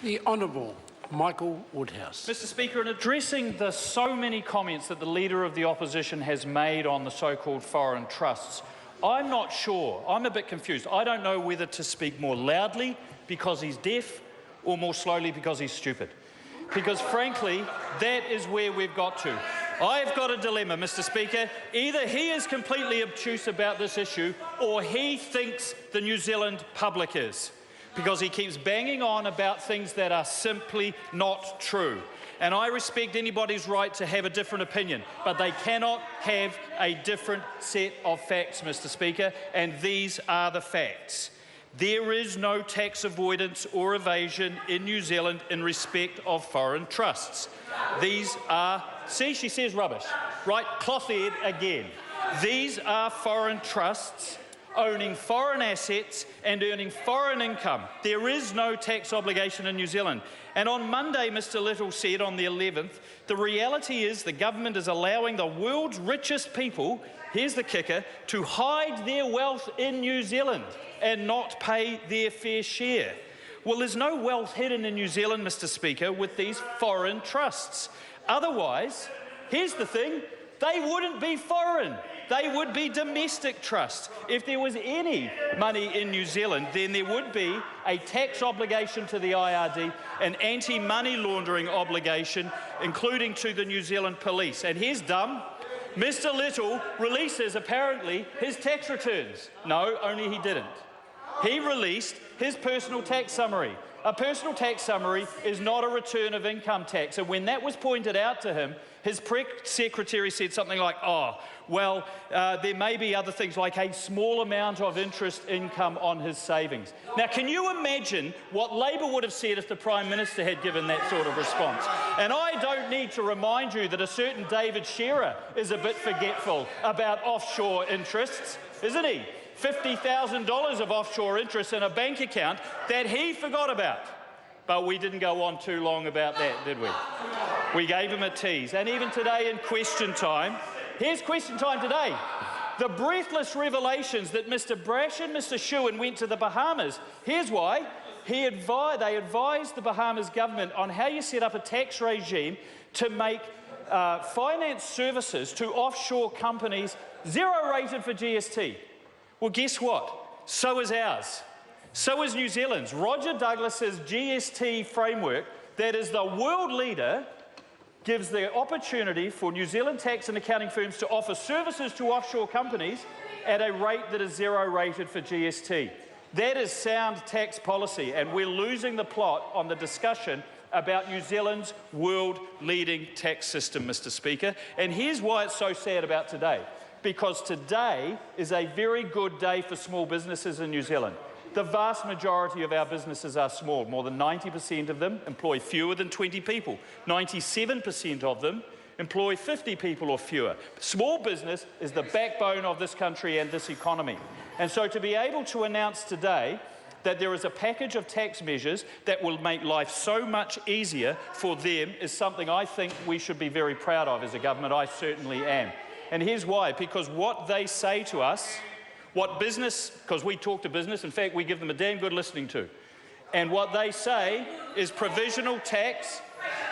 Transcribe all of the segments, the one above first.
The Honourable Michael Woodhouse. Mr Speaker, in addressing the so many comments that the Leader of the Opposition has made on the so-called foreign trusts, I'm not sure. I'm a bit confused. I don't know whether to speak more loudly because he's deaf or more slowly because he's stupid. Because frankly, that is where we've got to. I've got a dilemma, Mr Speaker. Either he is completely obtuse about this issue or he thinks the New Zealand public is, because he keeps banging on about things that are simply not true. And I respect anybody's right to have a different opinion, but they cannot have a different set of facts, Mr Speaker, and these are the facts. There is no tax avoidance or evasion in New Zealand in respect of foreign trusts. These are, see, she says rubbish, right, cloth-eared again. These are foreign trusts owning foreign assets and earning foreign income. There is no tax obligation in New Zealand. And on Monday, Mr Little said on the 11th, the reality is the government is allowing the world's richest people, here's the kicker, to hide their wealth in New Zealand and not pay their fair share. Well, there's no wealth hidden in New Zealand, Mr Speaker, with these foreign trusts. Otherwise, here's the thing, they wouldn't be foreign. They would be domestic trusts. If there was any money in New Zealand, then there would be a tax obligation to the IRD, an anti-money laundering obligation, including to the New Zealand Police. And here's dumb. Mr Little releases, apparently, his tax returns. No, only he didn't. He released his personal tax summary. A personal tax summary is not a return of income tax. And when that was pointed out to him, his press secretary said something like, there may be other things like a small amount of interest income on his savings. Now, can you imagine what Labor would have said if the Prime Minister had given that sort of response? And I don't need to remind you that a certain David Shearer is a bit forgetful about offshore interests, isn't he? $50,000 of offshore interest in a bank account that he forgot about. But we didn't go on too long about that, did we? We gave him a tease. And even today in question time, here's question time today. The breathless revelations that Mr Brash and Mr Shewan went to the Bahamas. Here's why. They advised the Bahamas government on how you set up a tax regime to make finance services to offshore companies zero-rated for GST. Well, guess what? So is ours. So is New Zealand's. Roger Douglas's GST framework, that is the world leader, gives the opportunity for New Zealand tax and accounting firms to offer services to offshore companies at a rate that is zero-rated for GST. That is sound tax policy, and we're losing the plot on the discussion about New Zealand's world-leading tax system, Mr Speaker. And here's why it's so sad about today. Because today is a very good day for small businesses in New Zealand. The vast majority of our businesses are small. More than 90% of them employ fewer than 20 people. 97% of them employ 50 people or fewer. Small business is the backbone of this country and this economy. And so to be able to announce today that there is a package of tax measures that will make life so much easier for them is something I think we should be very proud of as a government. I certainly am. And here's why. Because what they say to us, because we talk to business, in fact, we give them a damn good listening to. And what they say is provisional tax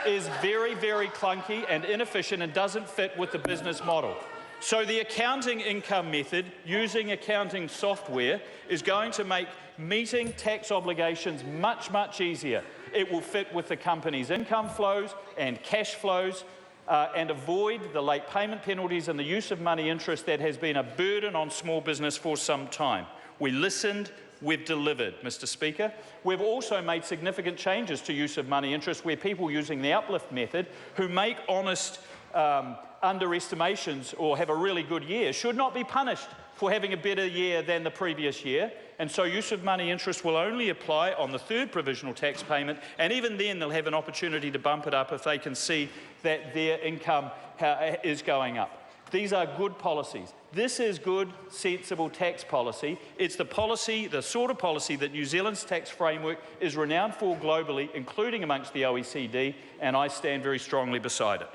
is very, very clunky and inefficient and doesn't fit with the business model. So the accounting income method, using accounting software, is going to make meeting tax obligations much, much easier. It will fit with the company's income flows and cash flows, and avoid the late payment penalties and the use of money interest that has been a burden on small business for some time. We listened, we've delivered, Mr Speaker. We've also made significant changes to use of money interest where people using the uplift method who make honest underestimations or have a really good year should not be punished for having a better year than the previous year. And so use of money interest will only apply on the third provisional tax payment, and even then they'll have an opportunity to bump it up if they can see that their income is going up. These are good policies. This is good, sensible tax policy. It's the policy, the sort of policy that New Zealand's tax framework is renowned for globally, including amongst the OECD, and I stand very strongly beside it.